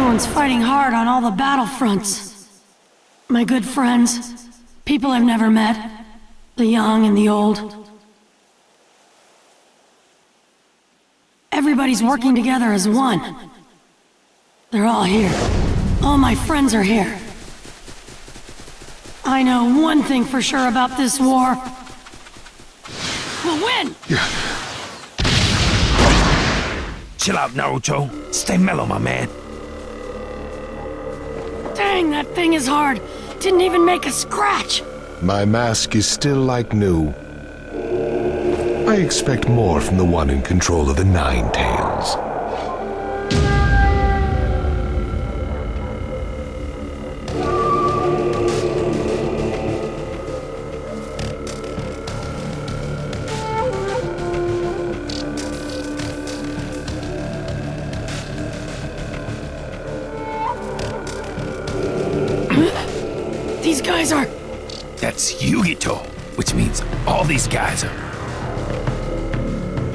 Everyone's fighting hard on all the battlefronts. My good friends, people I've never met, the young and the old. Everybody's working together as one. They're all here. All my friends are here. I know one thing for sure about this war. We'll win! Chill out, Naruto. Stay mellow, my man. Dang, that thing is hard. Didn't even make a scratch. My mask is still like new. I expect more from the one in control of the Nine Tails. These guys are... That's Yugito, which means all these guys are...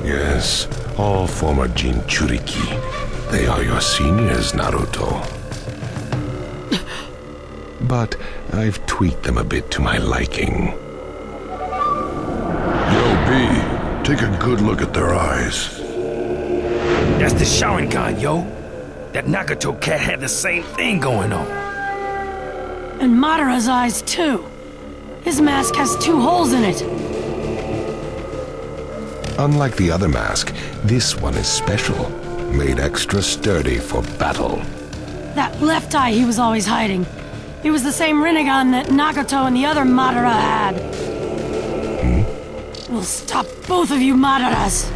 Yes, all former Jinchuuriki. They are your seniors, Naruto. But I've tweaked them a bit to my liking. Yo, B, take a good look at their eyes. That's the Sharingan, yo. That Nagato cat had the same thing going on. And Madara's eyes, too. His mask has 2 holes in it. Unlike the other mask, this one is special. Made extra sturdy for battle. That left eye he was always hiding. It was the same Rinnegan that Nagato and the other Madara had. We'll stop both of you Madaras.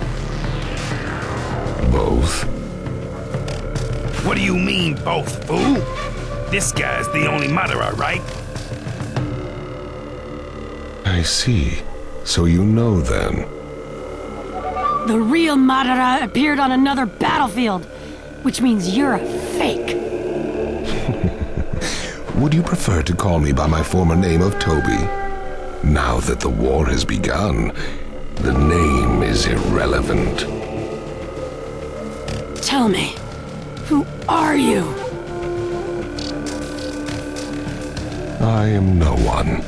Both? What do you mean, both, fool? This guy's the only Madara, right? I see. So you know then. The real Madara appeared on another battlefield, which means you're a fake. Would you prefer to call me by my former name of Tobi? Now that the war has begun, the name is irrelevant. Tell me, who are you? I am no one,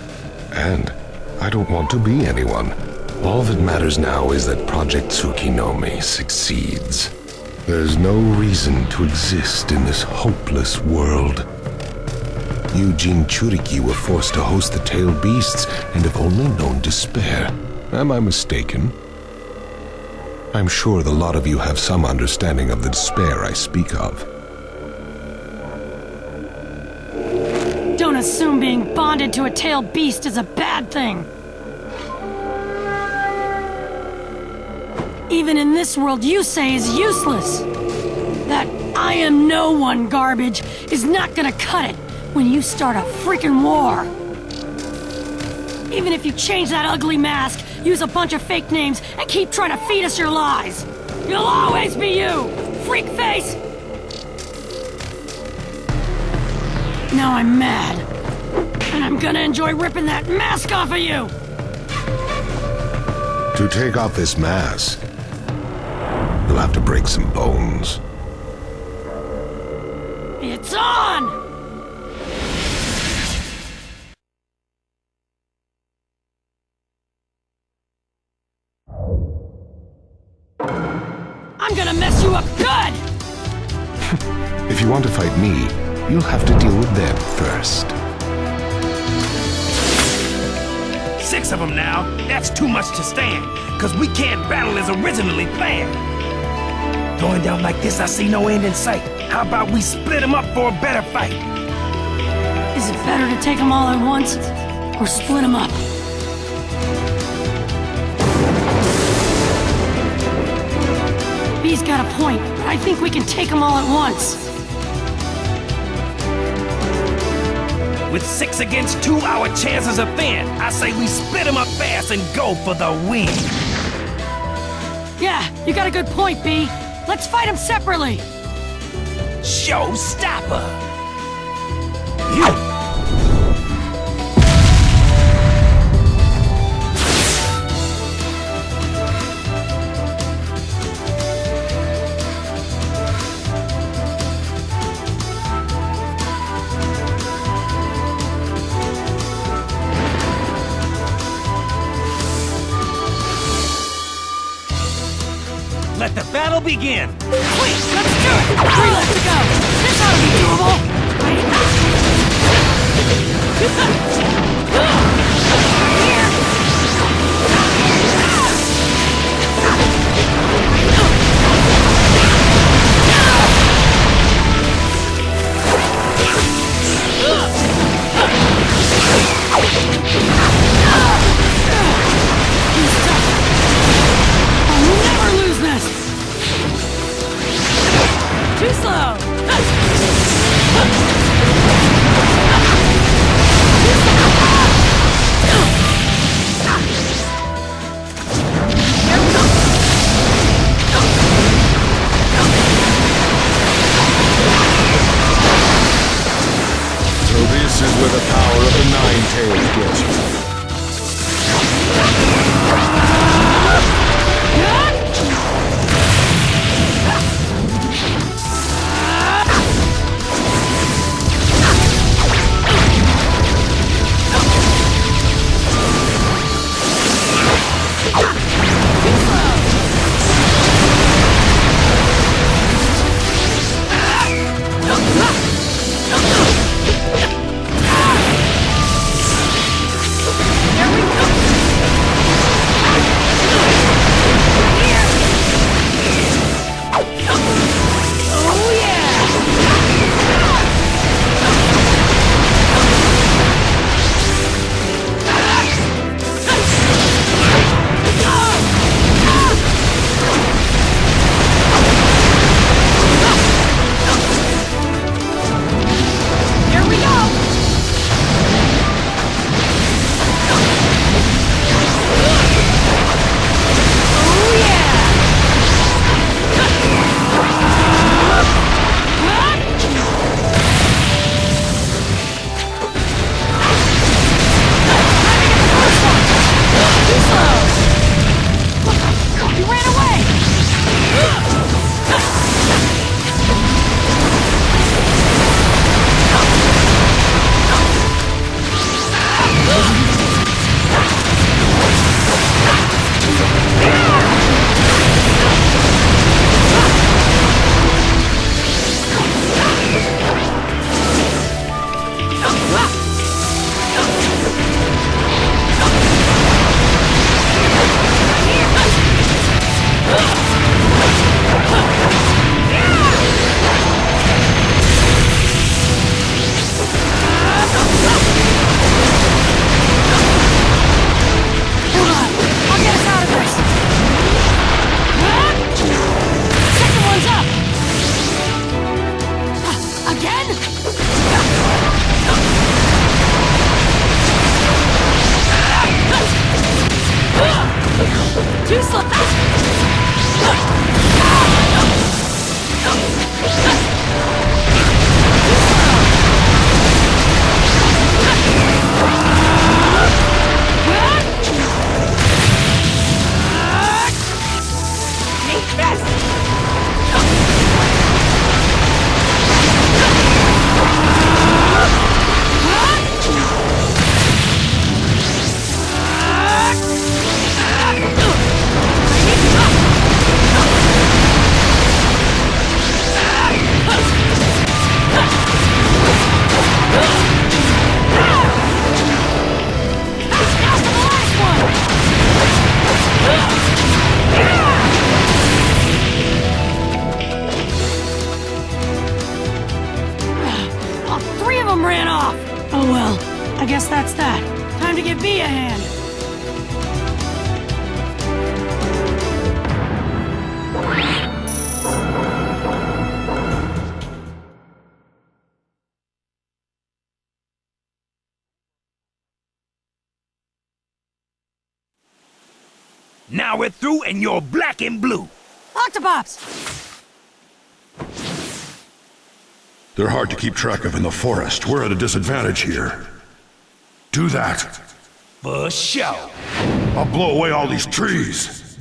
and I don't want to be anyone. All that matters now is that Project Tsukinome succeeds. There's no reason to exist in this hopeless world. You Jinchuuriki were forced to host the tailed beasts and have only known despair. Am I mistaken? I'm sure the lot of you have some understanding of the despair I speak of. Don't assume being bonded to a tailed beast is a bad thing. Even in this world you say is useless. That I am no one garbage is not gonna cut it when you start a freaking war. Even if you change that ugly mask, use a bunch of fake names, and keep trying to feed us your lies, you'll always be you, freak face! Now I'm mad, and I'm gonna enjoy ripping that mask off of you! To take off this mask, you'll have to break some bones. It's on! I'm gonna mess you up good! If you want to fight me, you'll have to deal with them first. 6 of them now. That's too much to stand, cause we can't battle as originally planned. Going down like this, I see no end in sight. How about we split them up for a better fight? Is it better to take them all at once, or split them up? B's got a point, but I think we can take them all at once. With 6 against 2, our chances are thin. I say we split them up fast and go for the win. Yeah, you got a good point, B. Let's fight them separately. Showstopper! You! Let the battle begin! Sweet, let's do it! 3 left to go! This ought to be doable! I'll never lose this! Too slow! So this is where the power of the Nine Tails gets you. That's that. Time to give Bee a hand. Now we're through and you're black and blue. Octopops! They're hard to keep track of in the forest. We're at a disadvantage here. Do that. For sure. I'll blow away all these trees.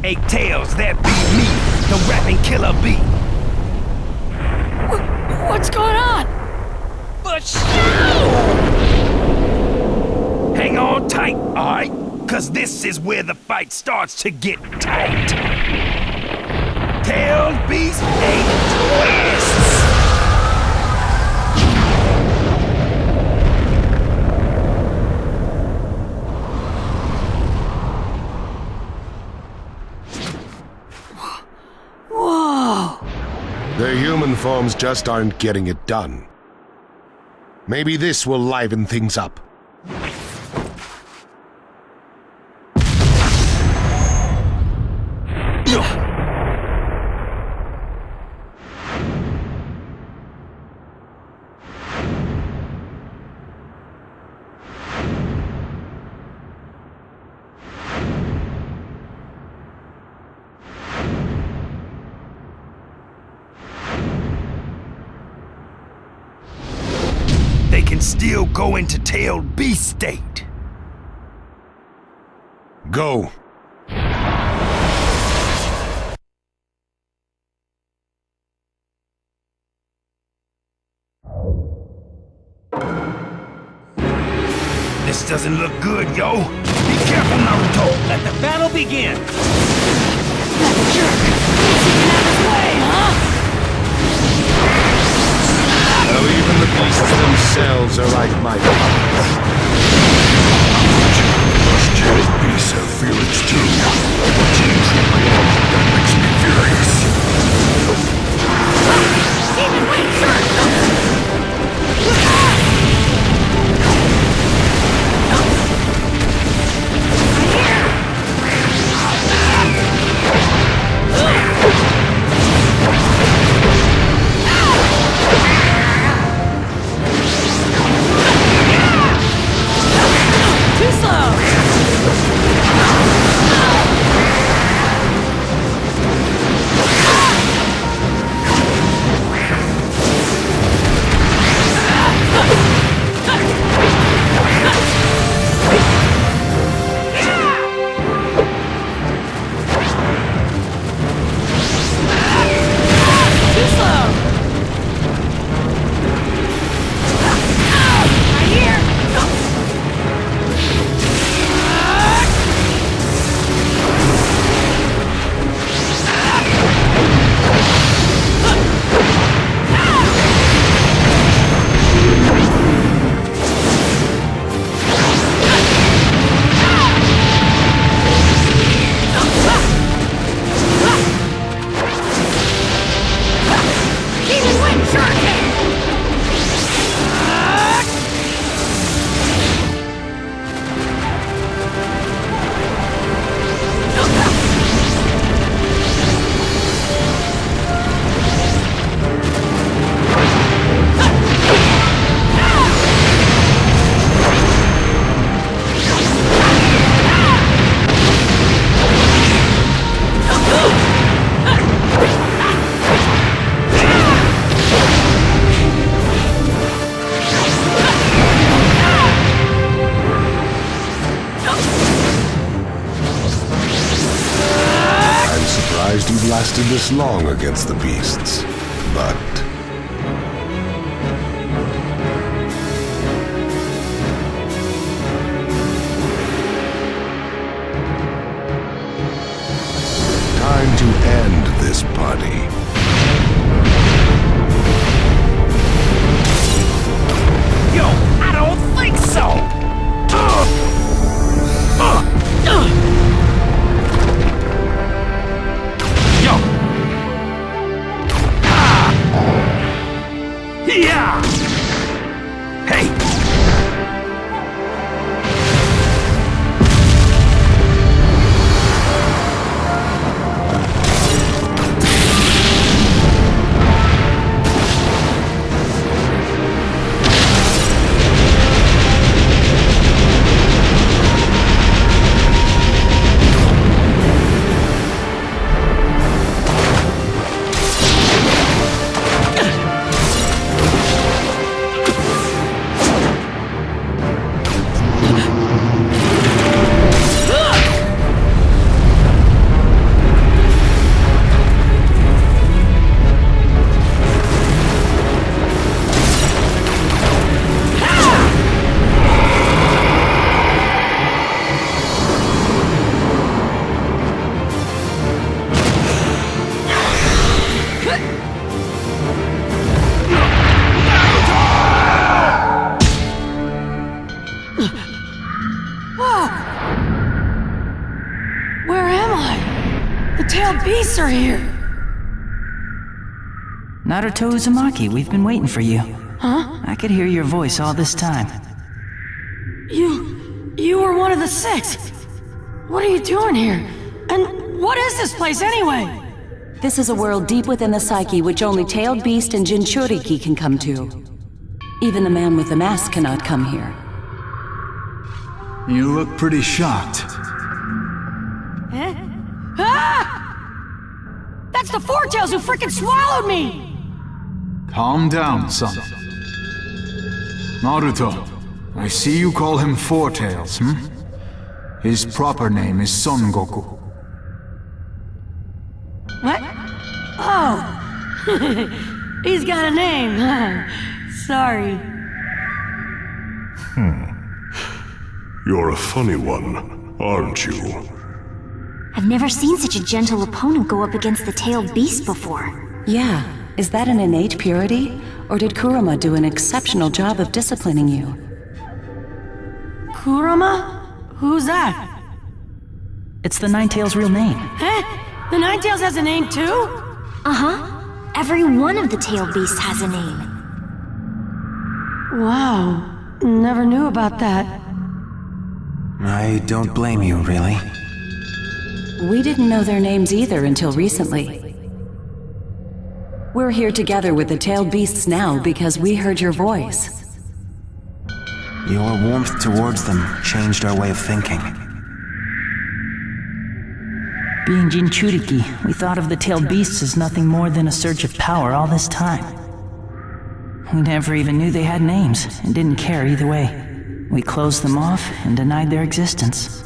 8 tails, that be me, the rapping killer bee. What's going on? For sure! Hang on tight, alright? 'cause this is where the fight starts to get tight. Tailed Beast 8 twists! Whoa! Their human forms just aren't getting it done. Maybe this will liven things up. They can still go into Tailed Beast state. Go. This doesn't look good, yo. Be careful, Naruto. Let the battle begin. That jerk! Thinks he can have his way, huh? Now even the beasts themselves are like my puppets. Those tailed beasts have feelings too. That makes me furious. Even wait, sir! Too slow! Too slow! Right here! Even wait, Shuriken! I'm surprised you've lasted this long against the beasts, but... Time to end this party. Yo, I don't think so. Yo. Yeah. Hey. tailed beasts are here! Naruto Uzumaki, we've been waiting for you. Huh? I could hear your voice all this time. You were one of the 6. What are you doing here? And what is this place anyway? This is a world deep within the psyche which only tailed beast and Jinchuurikis can come to. Even the man with the mask cannot come here. You look pretty shocked. Eh? Ah! That's the Four Tails who frickin' swallowed me! Calm down, son. Naruto, I see you call him Four Tails, His proper name is Son Goku. What? Oh! He's got a name, huh? Sorry. You're a funny one, aren't you? I've never seen such a gentle opponent go up against the tailed beast before. Yeah, is that an innate purity? Or did Kurama do an exceptional job of disciplining you? Kurama? Who's that? It's the Nine-Tails' real name. Eh? The Nine-Tails has a name too? Uh-huh. Every one of the tailed beasts has a name. Wow. Never knew about that. I don't blame you, really. We didn't know their names either until recently. We're here together with the tailed beasts now because we heard your voice. Your warmth towards them changed our way of thinking. Being Jinchuuriki, we thought of the tailed beasts as nothing more than a surge of power all this time. We never even knew they had names, and didn't care either way. We closed them off and denied their existence.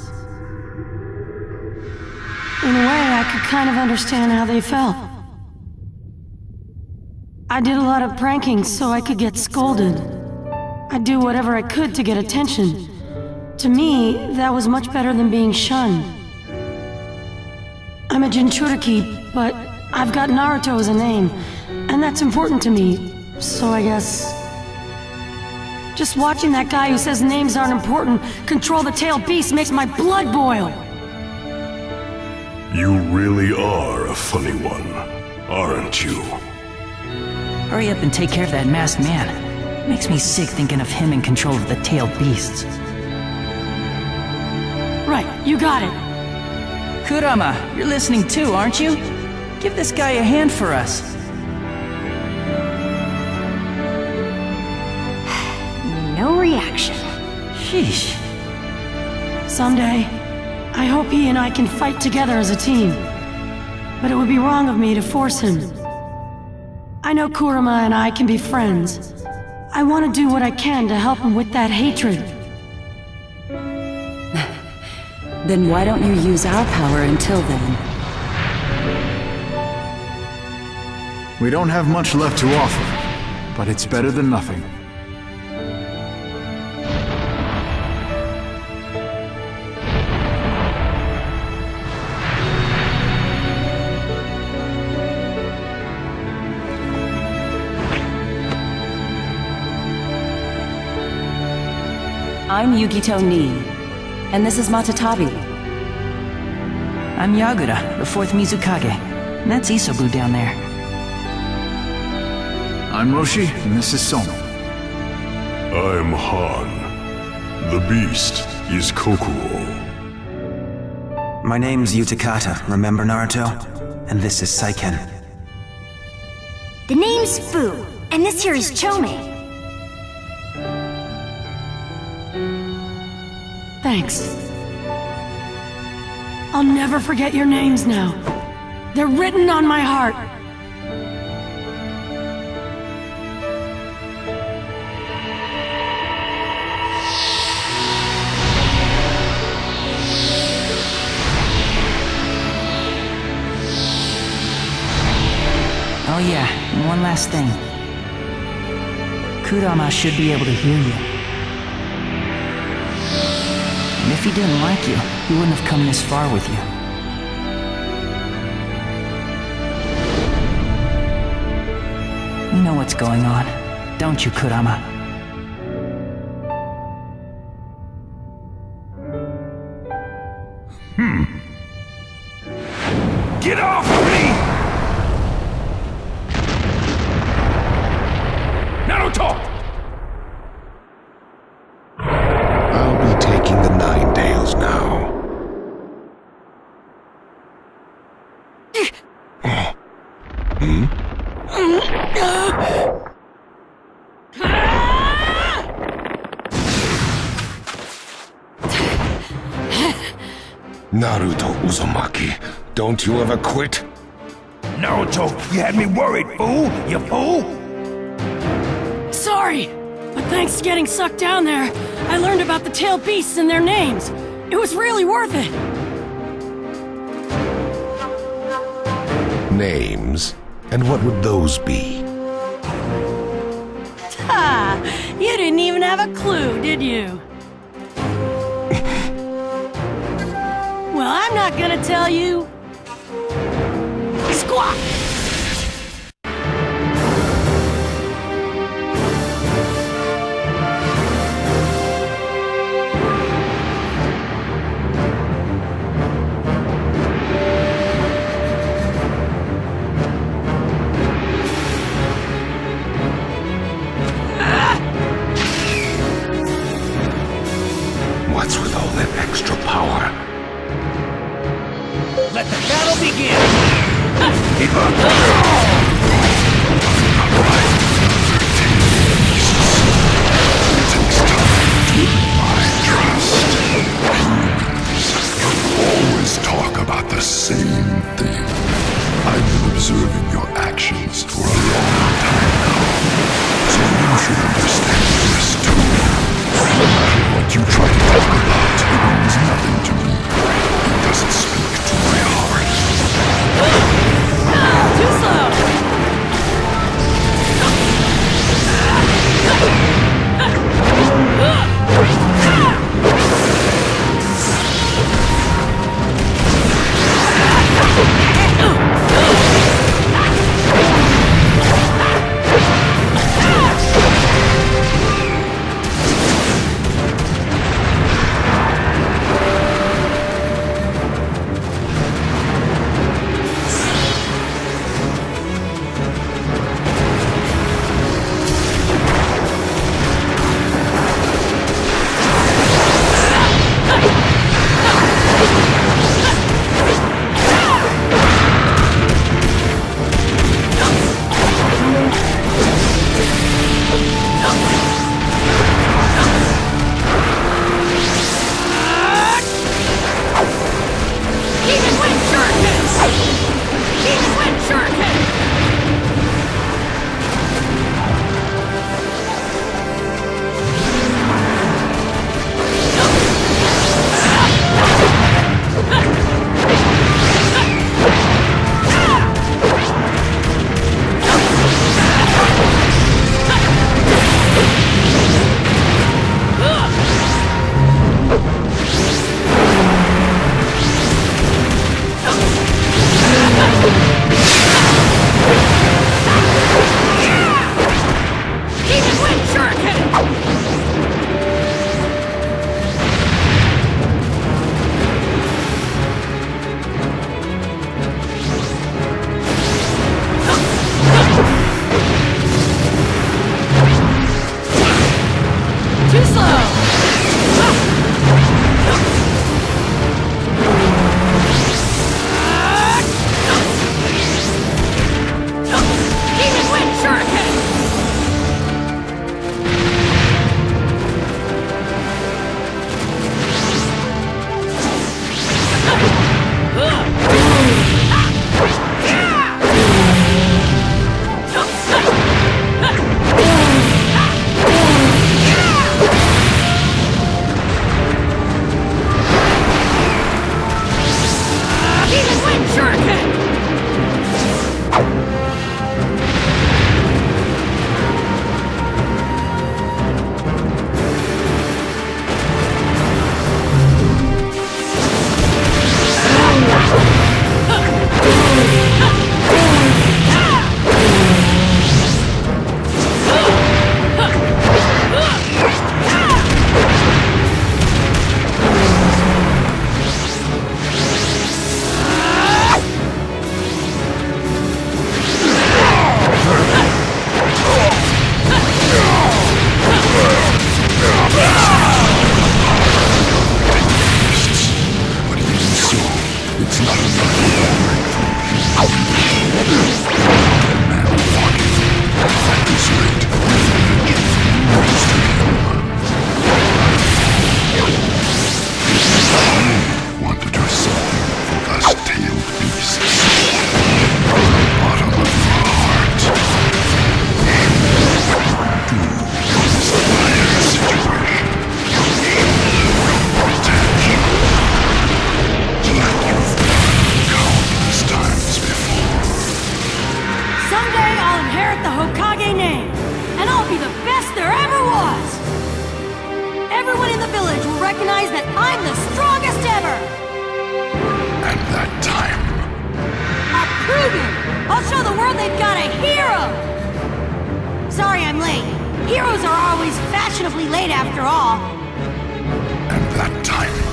In a way, I could kind of understand how they felt. I did a lot of pranking so I could get scolded. I'd do whatever I could to get attention. To me, that was much better than being shunned. I'm a Jinchuuriki, but I've got Naruto as a name, and that's important to me, so I guess... Just watching that guy who says names aren't important control the tailed beast makes my blood boil! You really are a funny one, aren't you? Hurry up and take care of that masked man. Makes me sick thinking of him in control of the tailed beasts. Right, you got it. Kurama, you're listening too, aren't you? Give this guy a hand for us. No reaction. Sheesh. Someday, I hope he and I can fight together as a team. But it would be wrong of me to force him. I know Kurama and I can be friends. I want to do what I can to help him with that hatred. Then why don't you use our power until then? We don't have much left to offer, but it's better than nothing. I'm Yugito Ni, and this is Matatabi. I'm Yagura, the 4th Mizukage. And that's Isobu down there. I'm Roshi, and this is Sono. I'm Han. The beast is Kokuo. My name's Utakata, remember Naruto? And this is Saiken. The name's Fu, and this here is Chome. Thanks. I'll never forget your names now. They're written on my heart. Oh yeah, and one last thing. Kurama should be able to hear you. And if he didn't like you, he wouldn't have come this far with you. You know what's going on, don't you, Kurama? Get off of me! Naruto! I'll be taking the Nine Tails now. Naruto Uzumaki, don't you ever quit? Naruto, you had me worried, fool! You fool! Sorry, but thanks to getting sucked down there, I learned about the tailed beasts and their names. It was really worth it. Names? And what would those be? Ha! You didn't even have a clue, did you? Well, I'm not gonna tell you. Squawk! What's with all that extra power? Let the battle begin! Always talk about the same thing. I've been observing your actions for a long time now, so you should understand this too. No matter what you try to talk about, it means nothing to me. It doesn't speak to my heart. Too slow! Someday I'll inherit the Hokage name, and I'll be the best there ever was! Everyone in the village will recognize that I'm the strongest ever! And that time... I'll prove it! I'll show the world they've got a hero! Sorry I'm late. Heroes are always fashionably late after all. And that time...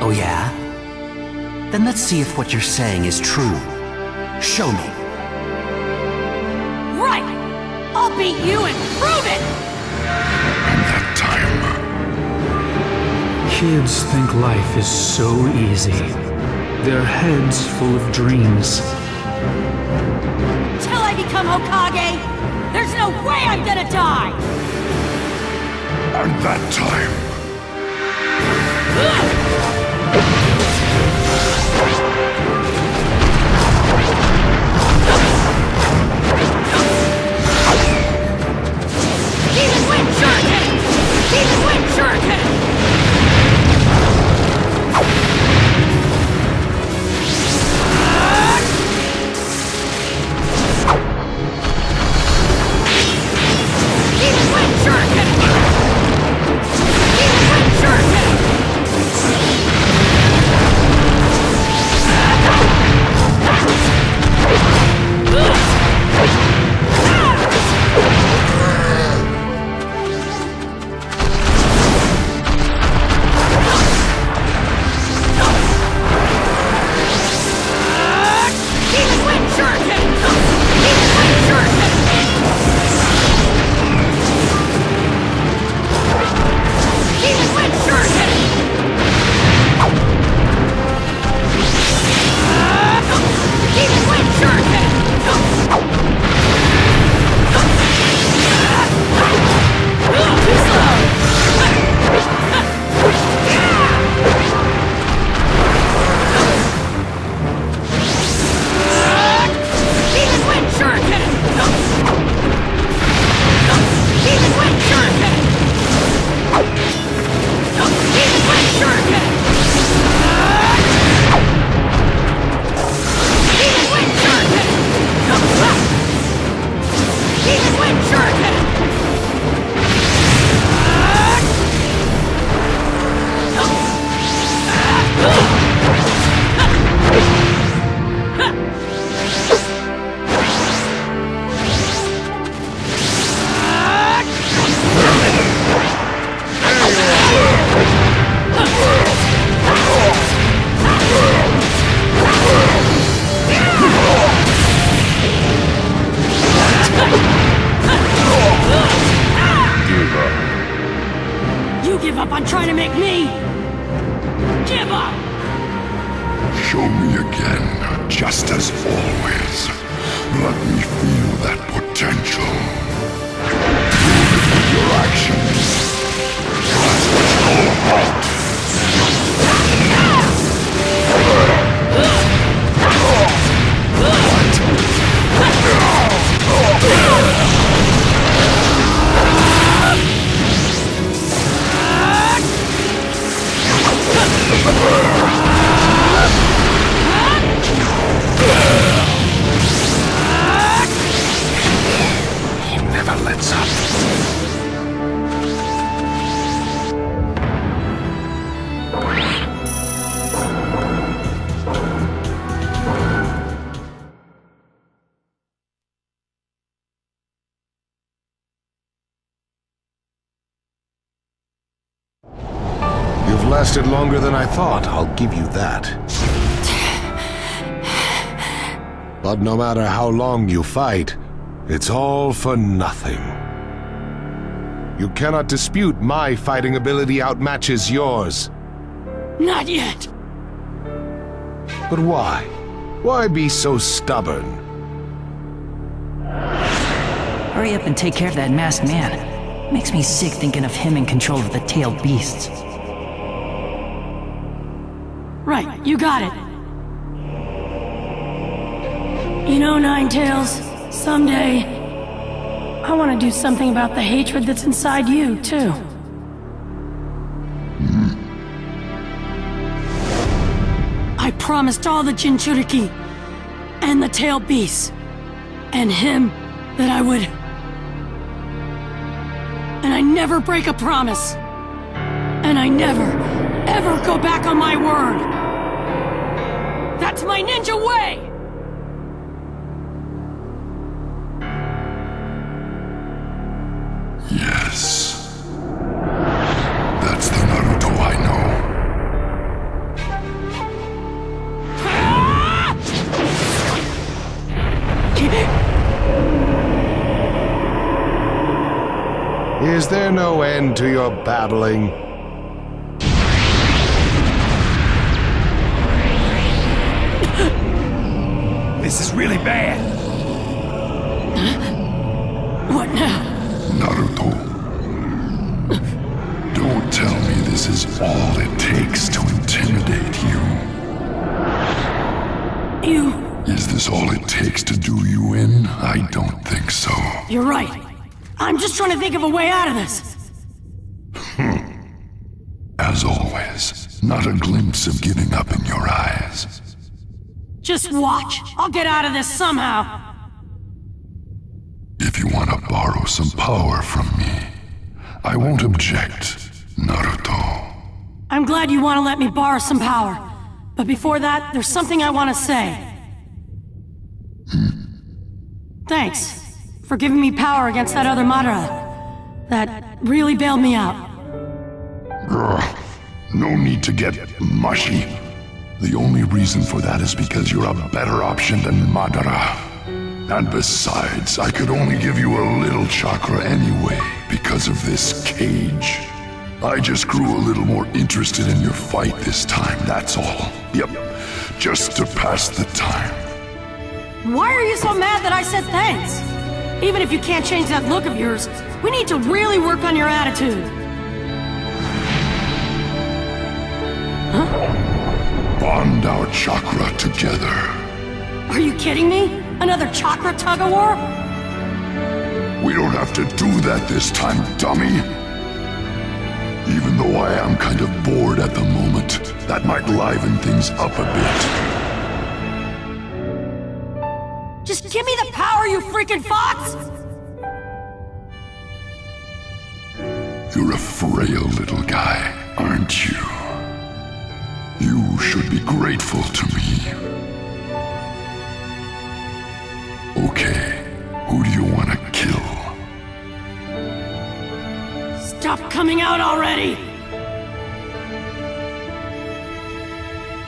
Oh yeah? Then let's see if what you're saying is true. Show me. Right! I'll beat you and prove it! And that time... Kids think life is so easy. Their heads full of dreams. Till I become Hokage, there's no way I'm gonna die! And that time... give up! Show me again, just as always. Let me feel that potential. Prove it with your actions. That's what's all about. He never lets up. You've lasted longer than I thought, I'll give you that. But no matter how long you fight, it's all for nothing. You cannot dispute my fighting ability outmatches yours. Not yet! But why? Why be so stubborn? Hurry up and take care of that masked man. Makes me sick thinking of him in control of the tailed beasts. Right, you got it. You know, Ninetails, someday, I want to do something about the hatred that's inside you, too. I promised all the Jinchuurikis, and the tailed beasts, and him, that I would... And I never break a promise. And I never, ever go back on my word. That's my ninja way! Yes. That's the Naruto I know. Is there no end to your babbling? This is really bad. What now? Naruto. Don't tell me this is all it takes to intimidate you. Is this all it takes to do you in? I don't think so. You're right. I'm just trying to think of a way out of this. As always, not a glimpse of giving up in your eyes. Just watch. I'll get out of this somehow. If you want to borrow some power from me, I won't object, Naruto. I'm glad you want to let me borrow some power. But before that, there's something I want to say. Thanks for giving me power against that other Madara. That really bailed me out. Grr, no need to get mushy. The only reason for that is because you're a better option than Madara. And besides, I could only give you a little chakra anyway, because of this cage. I just grew a little more interested in your fight this time, that's all. Yep, just to pass the time. Why are you so mad that I said thanks? Even if you can't change that look of yours, we need to really work on your attitude. Huh? Bond our chakra together. Are you kidding me? Another chakra tug-of-war? We don't have to do that this time, dummy. Even though I am kind of bored at the moment, that might liven things up a bit. Just give me the power, you freaking fox! You're a frail little guy, aren't you? You should be grateful to me. Okay, who do you want to kill? Stop coming out already!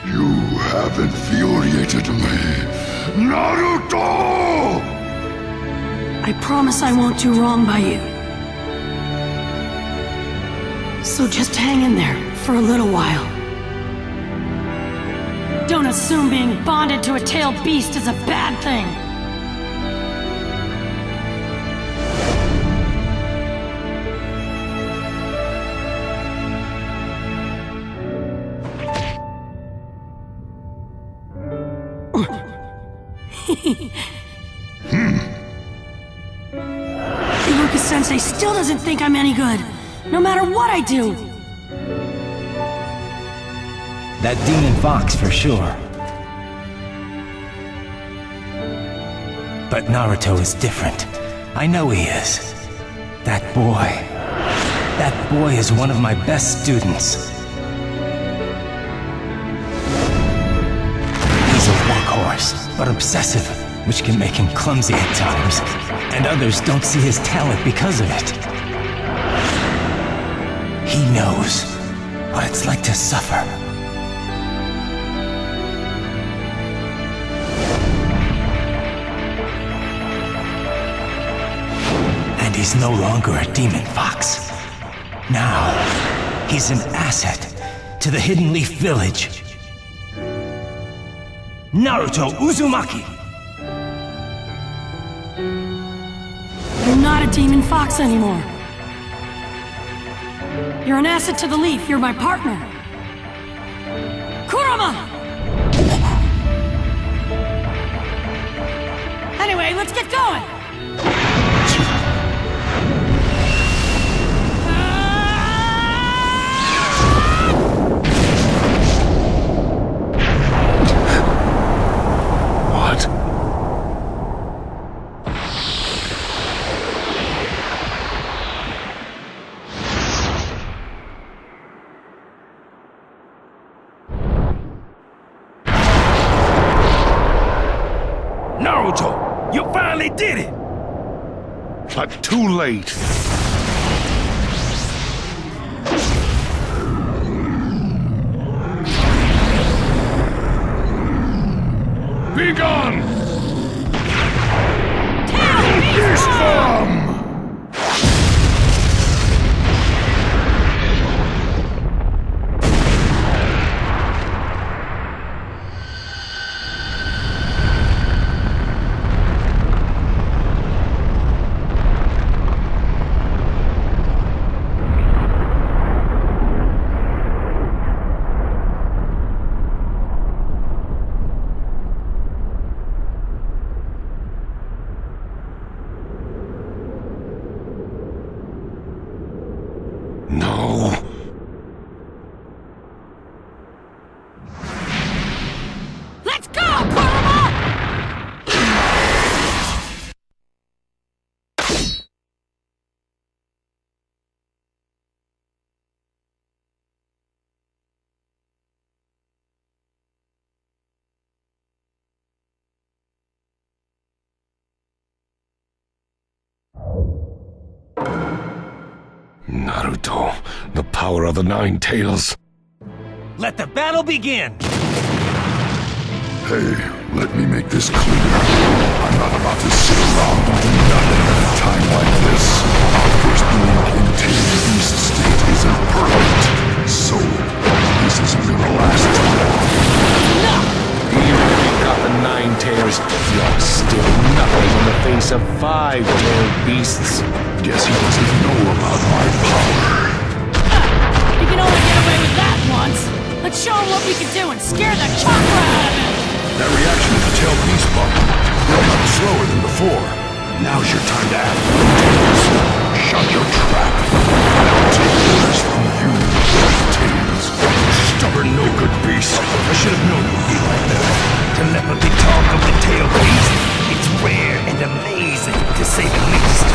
You have infuriated me, Naruto! I promise I won't do wrong by you. So just hang in there for a little while. assume being bonded to a tailed beast is a bad thing. Lucas-sensei still doesn't think I'm any good, no matter what I do. That demon fox for sure. But Naruto is different. I know he is. That boy is one of my best students. He's a workhorse, but obsessive, which can make him clumsy at times. And others don't see his talent because of it. He knows what it's like to suffer. And he's no longer a demon fox. Now, he's an asset to the Hidden Leaf Village. Naruto Uzumaki! You're not a demon fox anymore. You're an asset to the Leaf. You're my partner. Kurama! Anyway, let's get going! Naruto, you finally did it! But too late. Be gone! Beast form! No. Let's go, Kurama! Naruto, the power of the Nine Tails. Let the battle begin! Hey, let me make this clear. I'm not about to sit around and do nothing at a time like this. Our first link in Tailed Beast state isn't perfect. So, this isn't gonna last too long. No! Even if you got the Nine Tails, you're still nothing in the face of 5-tailed beasts. Guess he doesn't know about my power. You can only get away with that once. Let's show him what we can do and scare the chakra out of him! That reaction to the Tailed Beast bump, a lot slower than before. Now's your time to act. Shut your trap. I'll take orders from you, Tails. Stubborn, no-good beast. I should have known it would be like that. Telepathy talk of the tailed beast. It's rare and amazing, to say the least.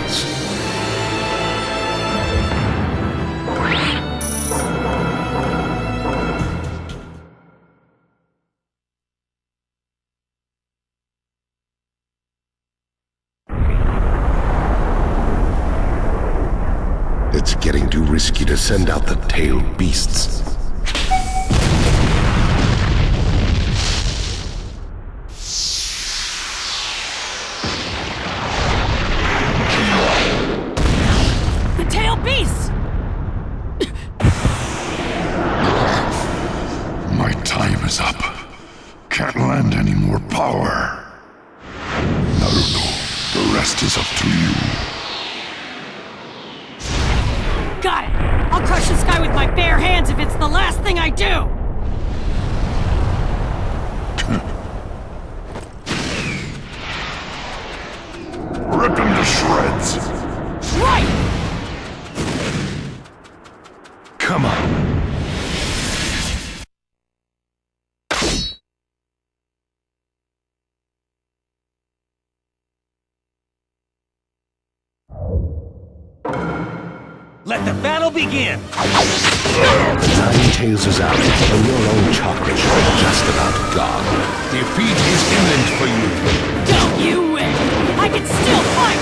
tails. It's getting too risky to send out the tailed beasts. The tailed beasts! My time is up. Can't lend any more power. Naruto, the rest is up to you. Got it! I'll crush this guy with my bare hands if it's the last thing I do! Rip him to shreds! Right! Come on. Let the battle begin! Nine Tails is out, and your own chakra is just about gone. Defeat is imminent for you. Don't you wish! I can still fight!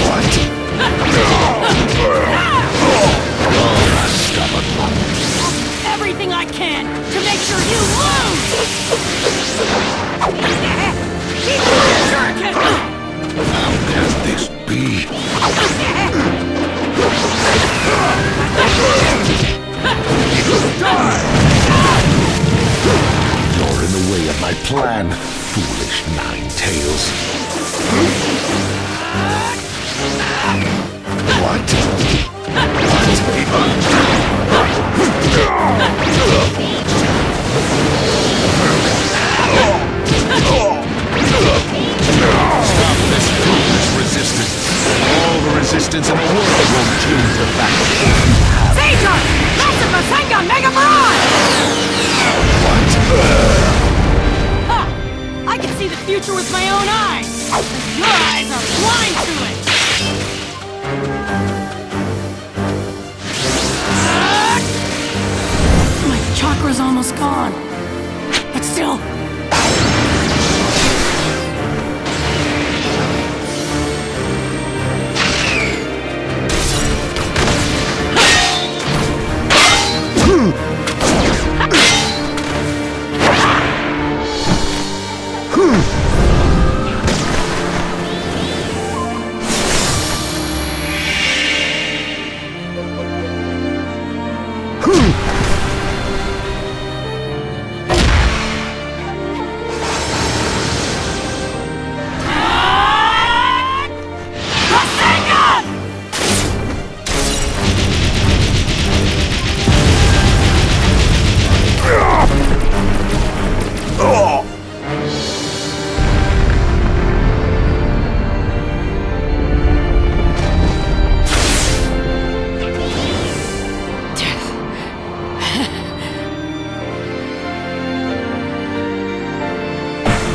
What? Stubborn one. I'll do everything I can to make sure you lose! How can this be? You're in the way of my plan, foolish Nine Tails. What? Stop this fruitless resistance. All the resistance in the world won't change the fact that you have. Vega! Massive Rasengan Mega Barrage! Ha! I can see the future with my own eyes! But your eyes are blind to it! My chakra's almost gone. But still...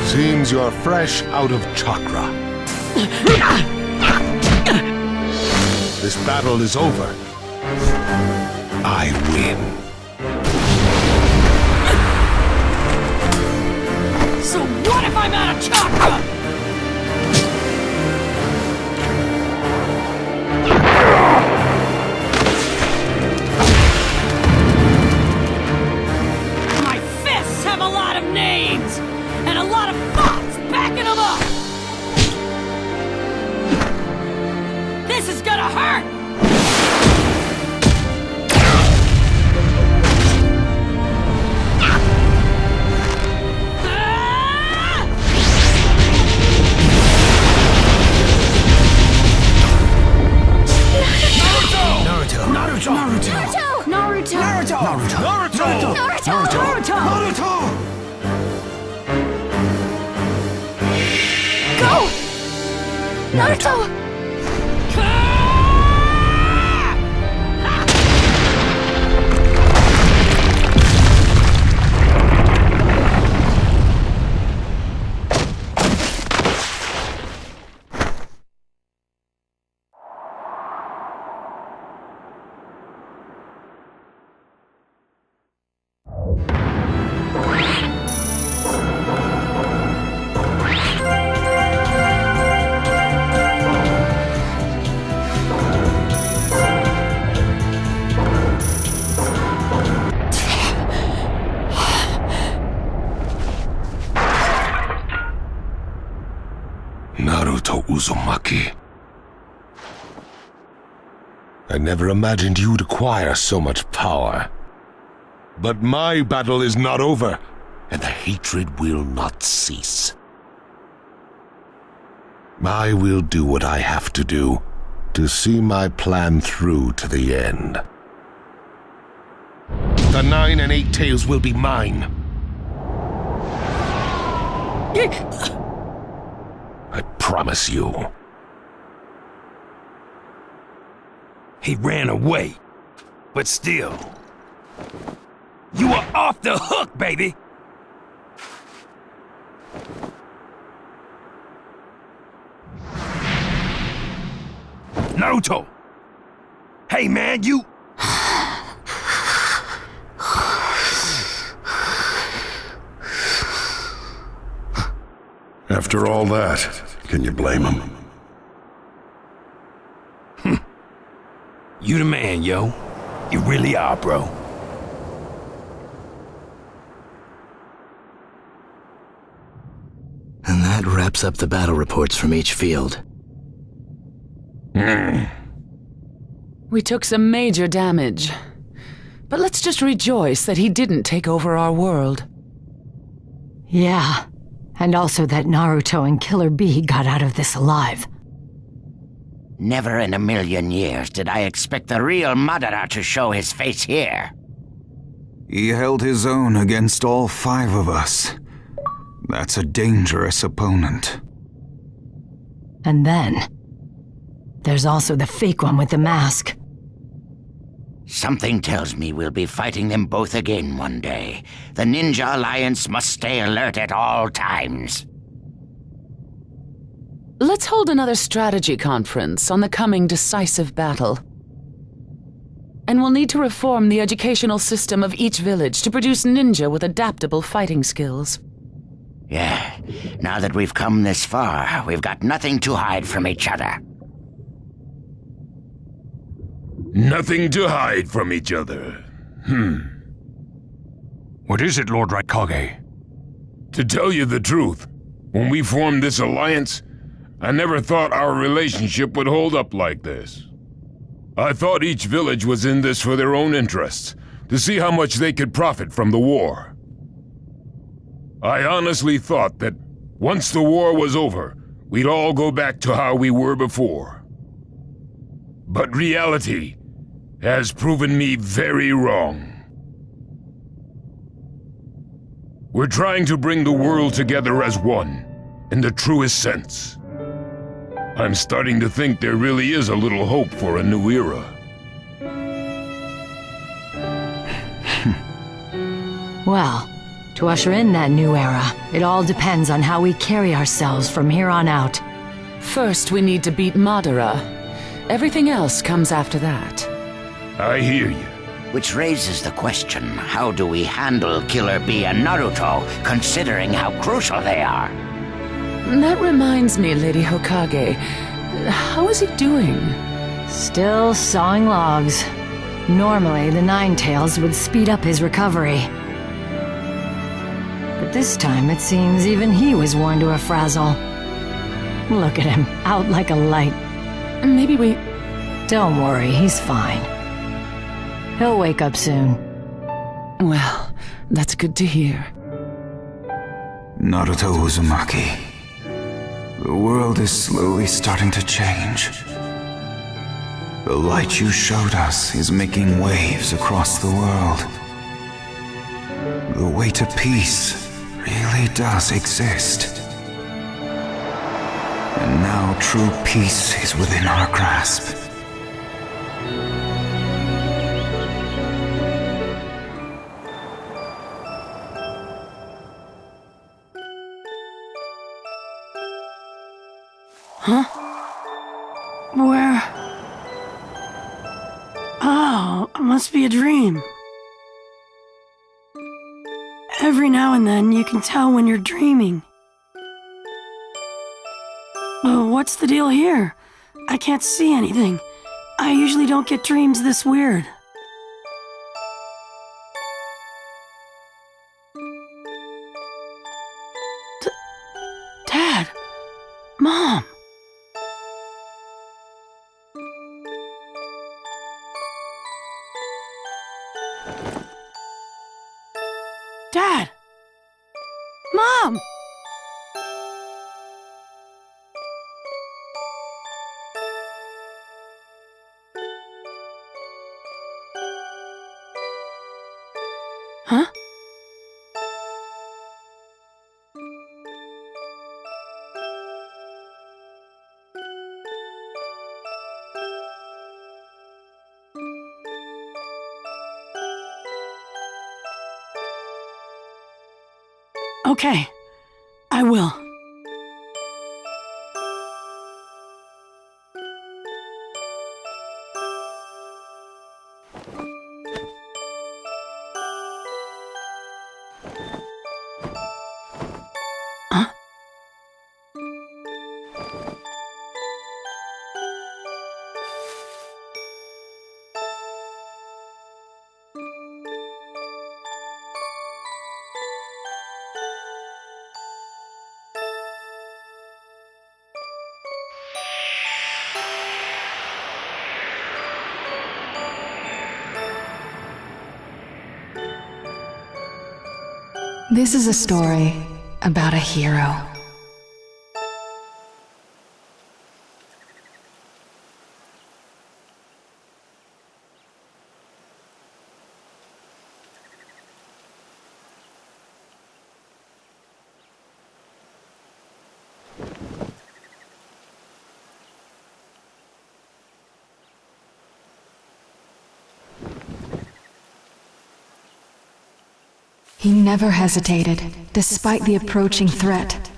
Seems you're fresh out of chakra. This battle is over. I win. So what if I'm out of chakra? My fists have a lot of names! And a lot of thoughts backing them up! This is gonna hurt! Naruto! Naruto Uzumaki. I never imagined you'd acquire so much power. But my battle is not over, and the hatred will not cease. I will do what I have to do to see my plan through to the end. The 9 and 8 tails will be mine. I promise you. He ran away, but still. You are off the hook, baby! Naruto! Hey man, you... After all that, can you blame him? You the man, yo. You really are, bro. And that wraps up the battle reports from each field. We took some major damage. But let's just rejoice that he didn't take over our world. Yeah. And also that Naruto and Killer Bee got out of this alive. Never in a million years did I expect the real Madara to show his face here. He held his own against all 5 of us. That's a dangerous opponent. And then, there's also the fake one with the mask. Something tells me we'll be fighting them both again one day. The Ninja Alliance must stay alert at all times. Let's hold another strategy conference on the coming decisive battle. And we'll need to reform the educational system of each village to produce ninja with adaptable fighting skills. Yeah, now that we've come this far, we've got nothing to hide from each other. Nothing to hide from each other. What is it, Lord Raikage? To tell you the truth, when we formed this alliance, I never thought our relationship would hold up like this. I thought each village was in this for their own interests, to see how much they could profit from the war. I honestly thought that once the war was over, we'd all go back to how we were before. But reality has proven me very wrong. We're trying to bring the world together as one, in the truest sense. I'm starting to think there really is a little hope for a new era. Well, to usher in that new era, it all depends on how we carry ourselves from here on out. First, we need to beat Madara. Everything else comes after that. I hear you. Which raises the question, how do we handle Killer Bee and Naruto, considering how crucial they are? That reminds me, Lady Hokage. How is he doing? Still sawing logs. Normally, the Nine Tails would speed up his recovery. But this time, it seems even he was worn to a frazzle. Look at him, out like a light. Maybe we... Don't worry, he's fine. He'll wake up soon. Well, that's good to hear. Naruto Uzumaki. The world is slowly starting to change. The light you showed us is making waves across the world. The way to peace really does exist. And now true peace is within our grasp. Huh? Where? Oh, it must be a dream. Every now and then you can tell when you're dreaming. What's the deal here? I can't see anything. I usually don't get dreams this weird. Dad! Mom! Mom! Huh? Okay, I will. Huh? This is a story about a hero. He never hesitated, despite the approaching threat.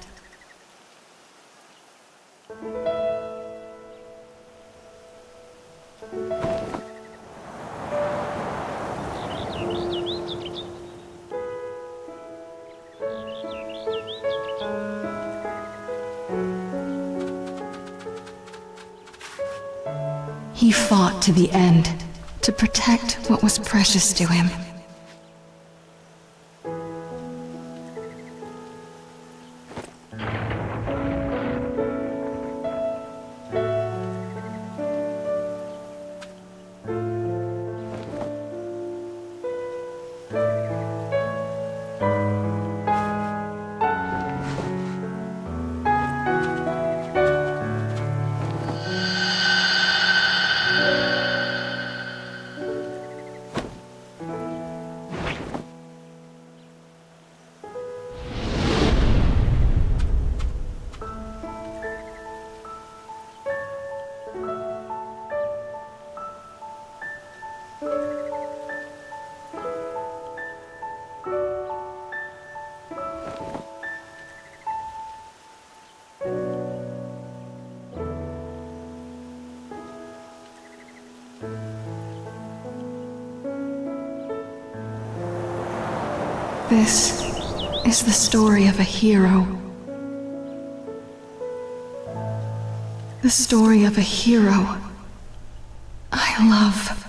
He fought to the end, to protect what was precious to him. This is the story of a hero. The story of a hero I love.